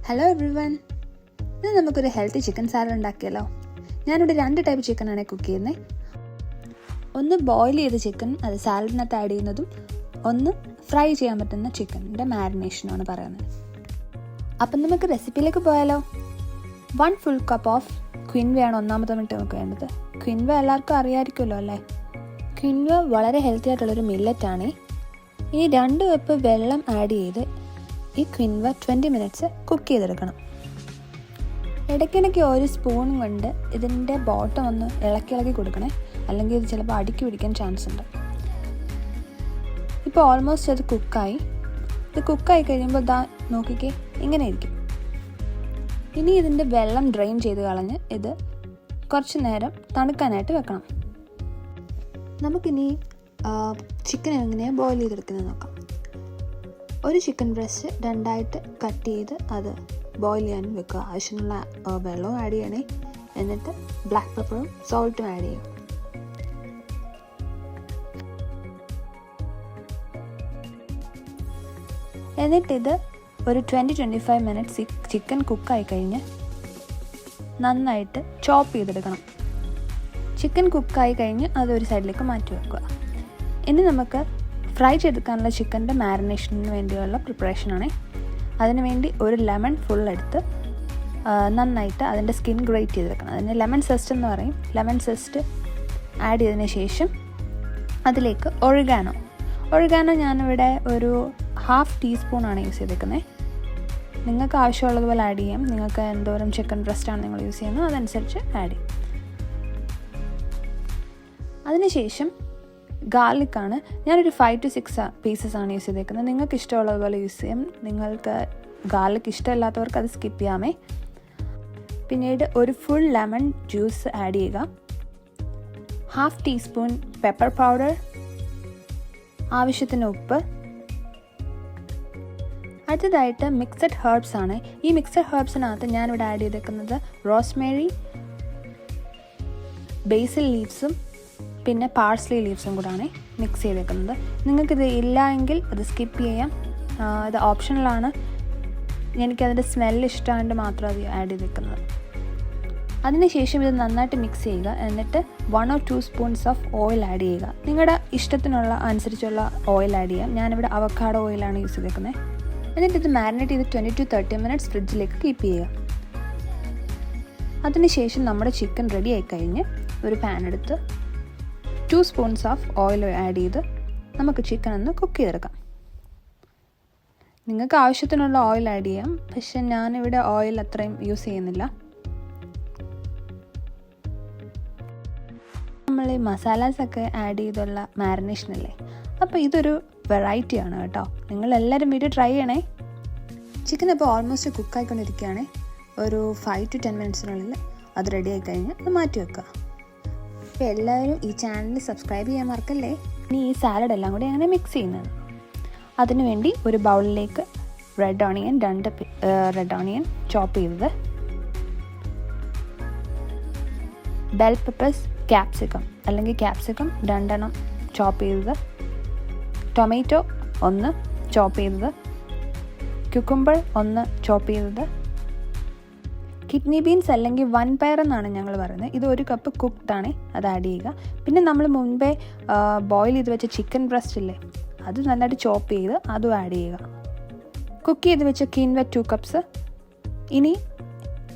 Hello every one, ഇന്ന് നമുക്കൊരു healthy chicken salad ഉണ്ടാക്കിയല്ലോ. ഞാനിവിടെ 2 ടൈപ്പ് ചിക്കനാണ് കുക്ക് ചെയ്യുന്നത്. ഒന്ന് ബോയിൽ ചെയ്ത ചിക്കൻ, അത് സാലഡിനകത്ത് ആഡ് ചെയ്യുന്നതും, ഒന്ന് ഫ്രൈ ചെയ്യാൻ പറ്റുന്ന ചിക്കനിൻ്റെ മാരിനേഷനാണ് പറയുന്നത്. അപ്പം നമുക്ക് റെസിപ്പിയിലേക്ക് പോയാലോ. 1 full cup ഓഫ് ക്വിൻവയാണ് ഒന്നാമതായിട്ട് നമുക്ക് വേണ്ടത്. ക്വിൻവ എല്ലാവർക്കും അറിയാമായിരിക്കുമല്ലോ അല്ലേ. ക്വിൻവ വളരെ ഹെൽത്തി ആയിട്ടുള്ളൊരു മില്ലറ്റാണ്. ഇനി 2 കപ്പ് വെള്ളം ആഡ് ചെയ്ത് ഈ ക്വിൻവ 20 മിനിറ്റ്സ് കുക്ക് ചെയ്തെടുക്കണം. ഇടയ്ക്കിടയ്ക്ക് ഒരു സ്പൂൺ കൊണ്ട് ഇതിൻ്റെ ബോട്ടം ഒന്ന് ഇളക്കി കൊടുക്കണേ, അല്ലെങ്കിൽ ഇത് ചിലപ്പോൾ അടുക്കി പിടിക്കാൻ ചാൻസ് ഉണ്ട്. ഇപ്പോൾ ഓൾമോസ്റ്റ് അത് കുക്കായി. ഇത് കുക്കായി കഴിയുമ്പോൾ ദാ നോക്കിക്കേ, ഇങ്ങനെ ഇരിക്കും. ഇനി ഇതിൻ്റെ വെള്ളം ഡ്രെയിൻ ചെയ്ത് കളഞ്ഞ് ഇത് കുറച്ച് നേരം തണുക്കാനായിട്ട് വെക്കണം. നമുക്കിനി ചിക്കൻ എങ്ങനെയാണ് ബോയിൽ ചെയ്തെടുക്കുന്നത് നോക്കാം. ഒരു ചിക്കൻ ബ്രസ്റ്റ് 2ആയിട്ട് കട്ട് ചെയ്ത് അത് ബോയിൽ ചെയ്യാൻ വെക്കുക. ആവശ്യമുള്ള വെള്ളവും ആഡ് ചെയ്യണേ. എന്നിട്ട് ബ്ലാക്ക് പെപ്പറും സോൾട്ടും ആഡ് ചെയ്യും. എന്നിട്ടിത് ഒരു 20-25 മിനിറ്റ്സ് ചിക്കൻ കുക്കായി കഴിഞ്ഞ് നന്നായിട്ട് ചോപ്പ് ചെയ്തെടുക്കണം. ചിക്കൻ കുക്കായി കഴിഞ്ഞ് അതൊരു സൈഡിലേക്ക് മാറ്റി വെക്കുക. ഇനി നമുക്ക് ഫ്രൈ ചെയ്തെടുക്കാനുള്ള ചിക്കൻ്റെ മാരിനേഷന് വേണ്ടിയുള്ള പ്രിപ്പറേഷനാണ്. അതിനുവേണ്ടി ഒരു ലെമൺ ഫുൾ എടുത്ത് നന്നായിട്ട് അതിൻ്റെ സ്കിൻ ഗ്രേറ്റ് ചെയ്തെടുക്കണം. അതിന് ലെമൺ സെസ്റ്റ് എന്ന് പറയും. ലെമൺ സെസ്റ്റ് ആഡ് ചെയ്തതിന് ശേഷം അതിലേക്ക് ഒറിഗാനോ ഞാനിവിടെ ഒരു 1/2 ടീസ്പൂണാണ് യൂസ് ചെയ്തേക്കുന്നത്. നിങ്ങൾക്ക് ആവശ്യമുള്ളതുപോലെ ആഡ് ചെയ്യാം. നിങ്ങൾക്ക് എന്തോരം ചിക്കൻ ബ്രസ്റ്റാണ് നിങ്ങൾ യൂസ് ചെയ്യുന്നത് അതനുസരിച്ച് ആഡ് ചെയ്യും. അതിനുശേഷം ഗാർലിക്കാണ് ഞാനൊരു 5 to 6 പീസസാണ് യൂസ് ചെയ്തേക്കുന്നത്. നിങ്ങൾക്ക് ഇഷ്ടമുള്ളതുപോലെ യൂസ് ചെയ്യാം. നിങ്ങൾക്ക് ഗാർലിക് ഇഷ്ടമില്ലാത്തവർക്ക് അത് സ്കിപ്പ് ചെയ്യാമേ. പിന്നീട് ഒരു ഫുൾ ലെമൺ ജ്യൂസ് ആഡ് ചെയ്യുക. 1/2 ടീസ്പൂൺ പെപ്പർ പൗഡർ, ആവശ്യത്തിന് ഉപ്പ്. അടുത്തതായിട്ട് മിക്സഡ് ഹെർബ്സ് ആണ്. ഈ മിക്സഡ് ഹെർബ്സിനകത്ത് ഞാനിവിടെ ആഡ് ചെയ്തേക്കുന്നത് റോസ്മേരി, ബേസിൽ ലീവ്സും പിന്നെ പാഴ്സ്ലി ലീവ്സും കൂടാണ് മിക്സ് ചെയ്തേക്കുന്നത്. നിങ്ങൾക്കിത് ഇല്ല എങ്കിൽ അത് സ്കിപ്പ് ചെയ്യാം. ഇത് ഓപ്ഷണലാണ്. എനിക്കതിൻ്റെ സ്മെല്ല് ഇഷ്ടമായിട്ട് മാത്രം അത് ആഡ് ചെയ്തേക്കുന്നത്. അതിനുശേഷം ഇത് നന്നായിട്ട് മിക്സ് ചെയ്യുക. എന്നിട്ട് 1 or 2 spoons of oil add ചെയ്യുക. നിങ്ങളുടെ ഇഷ്ടത്തിനുള്ള അനുസരിച്ചുള്ള ഓയിൽ ആഡ് ചെയ്യാം. ഞാനിവിടെ അവക്കാഡോ ഓയിലാണ് യൂസ് ചെയ്തേക്കുന്നത്. എന്നിട്ട് ഇത് മാരിനേറ്റ് ചെയ്ത് 20 to 30 മിനിറ്റ്സ് ഫ്രിഡ്ജിലേക്ക് കീപ്പ് ചെയ്യുക. അതിനുശേഷം നമ്മുടെ ചിക്കൻ റെഡി ആയിക്കഴിഞ്ഞ് ഒരു പാൻ എടുത്ത് 2 സ്പൂൺസ് ഓഫ് ഓയിൽ ആഡ് ചെയ്ത് നമുക്ക് ചിക്കൻ ഒന്ന് കുക്ക് ചെയ്തെടുക്കാം. നിങ്ങൾക്ക് ആവശ്യത്തിനുള്ള ഓയിൽ ആഡ് ചെയ്യാം. പക്ഷെ ഞാനിവിടെ ഓയിൽ അത്രയും യൂസ് ചെയ്യുന്നില്ല. നമ്മൾ ഈ മസാലാസൊക്കെ ആഡ് ചെയ്തുള്ള മാരിനേഷനല്ലേ, അപ്പോൾ ഇതൊരു വെറൈറ്റിയാണ് കേട്ടോ. നിങ്ങളെല്ലാവരും വീഡിയോ ട്രൈ ചെയ്യണേ. ചിക്കൻ ഇപ്പോൾ ഓൾമോസ്റ്റ് കുക്കായിക്കൊണ്ടിരിക്കുകയാണ്. ഒരു 5 to 10 മിനിറ്റ്സിനുള്ളിൽ അത് റെഡി ആയി കഴിഞ്ഞ് അത് മാറ്റി വെക്കുക. അപ്പോൾ എല്ലാവരും ഈ ചാനൽ സബ്സ്ക്രൈബ് ചെയ്യാൻ മറക്കല്ലേ. ഇനി ഈ സാലഡ് എല്ലാം കൂടി അങ്ങനെ മിക്സ് ചെയ്യുന്നത്. അതിനുവേണ്ടി ഒരു ബൗളിലേക്ക് റെഡ് ഓണിയൻ ചോപ്പ് ചെയ്തത്, ബെൽ പെപ്പേഴ്സ്, ക്യാപ്സിക്കം 2 ചോപ്പ് ചെയ്തത്, ടൊമാറ്റോ 1 ചോപ്പ് ചെയ്തത്, ക്യുക്കുംബർ 1 ചോപ്പ് ചെയ്തത്, കിഡ്നി ബീൻസ് അല്ലെങ്കിൽ വൺ പയർ എന്നാണ് ഞങ്ങൾ പറയുന്നത്. ഇത് 1 കപ്പ് കുക്ക്ഡാണ്, അത് ആഡ് ചെയ്യുക. പിന്നെ നമ്മൾ മുൻപേ ബോയിൽ ചെയ്ത് വെച്ച ചിക്കൻ ബ്രസ്റ്റ് ഇല്ലേ, അത് നന്നായിട്ട് ചോപ്പ് ചെയ്ത് അതും ആഡ് ചെയ്യുക. കുക്ക് ചെയ്ത് വെച്ച ക്വിൻവ 2 കപ്സ്.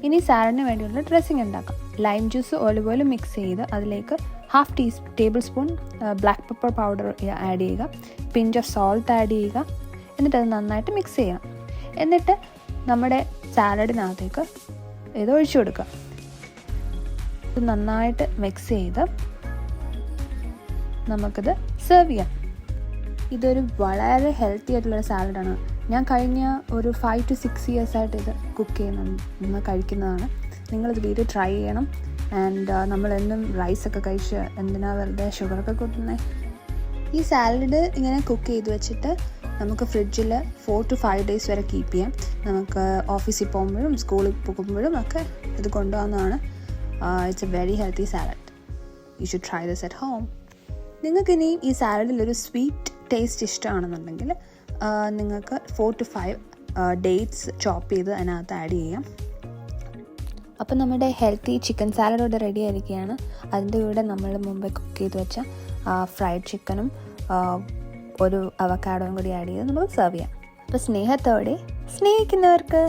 ഇനി സാലഡിന് വേണ്ടിയുള്ള ഡ്രസ്സിങ് ഉണ്ടാക്കാം. Lime juice, olive oil mix ചെയ്ത് അതിലേക്ക് 1/2 table spoon black pepper powder add ചെയ്യുക. പിഞ്ച് ഓഫ് സോൾട്ട് ആഡ് ചെയ്യുക. എന്നിട്ട് അത് നന്നായിട്ട് മിക്സ് ചെയ്യണം. എന്നിട്ട് നമ്മുടെ സാലഡിനകത്തേക്ക് ഇത് ഒഴിച്ചു കൊടുക്കുക. ഇത് നന്നായിട്ട് മിക്സ് ചെയ്ത് നമുക്കിത് സെർവ് ചെയ്യാം. ഇതൊരു വളരെ ഹെൽത്തി ആയിട്ടുള്ളൊരു സാലഡാണ്. ഞാൻ കഴിഞ്ഞ ഒരു 5 to 6 ഇയേഴ്സായിട്ട് ഇത് കഴിക്കുന്നതാണ്. നിങ്ങളിത് വീട്ടിൽ ട്രൈ ചെയ്യണം. ആൻഡ് നമ്മളെന്നും റൈസൊക്കെ കഴിച്ച് എന്തിനാ വെറുതെ ഷുഗറൊക്കെ കൂട്ടുന്നത്. ഈ സാലഡ് ഇങ്ങനെ കുക്ക് ചെയ്ത് വെച്ചിട്ട് നമുക്ക് ഫ്രിഡ്ജിൽ 4 to 5 ഡേയ്സ് വരെ കീപ്പ് ചെയ്യാം. നമുക്ക് ഓഫീസിൽ പോകുമ്പോഴും സ്കൂളിൽ പോകുമ്പോഴും ഒക്കെ ഇത് കൊണ്ടുപോകുന്നതാണ്. It's a very healthy salad. You should try this at home. നിങ്ങൾക്കിനി ഈ സാലഡിലൊരു സ്വീറ്റ് ടേസ്റ്റ് ഇഷ്ടമാണെന്നുണ്ടെങ്കിൽ നിങ്ങൾക്ക് 4 to 5 ഡേറ്റ്സ് ചോപ്പ് ചെയ്ത് അതിനകത്ത് ആഡ് ചെയ്യാം. അപ്പോൾ നമ്മുടെ ഹെൽത്തി ചിക്കൻ സാലഡ് ഇവിടെ റെഡി ആയിരിക്കുകയാണ്. അതിൻ്റെ കൂടെ നമ്മൾ മുമ്പേ കുക്ക് ചെയ്ത് വെച്ച ഫ്രൈഡ് ചിക്കനും ഒരു അവക്കാഡോയും കൂടി ആഡ് ചെയ്ത് നമുക്ക് സെർവ് ചെയ്യാം. അപ്പോൾ സ്നേഹത്തോടെ സ്നേഹിക്കുന്നവർക്ക്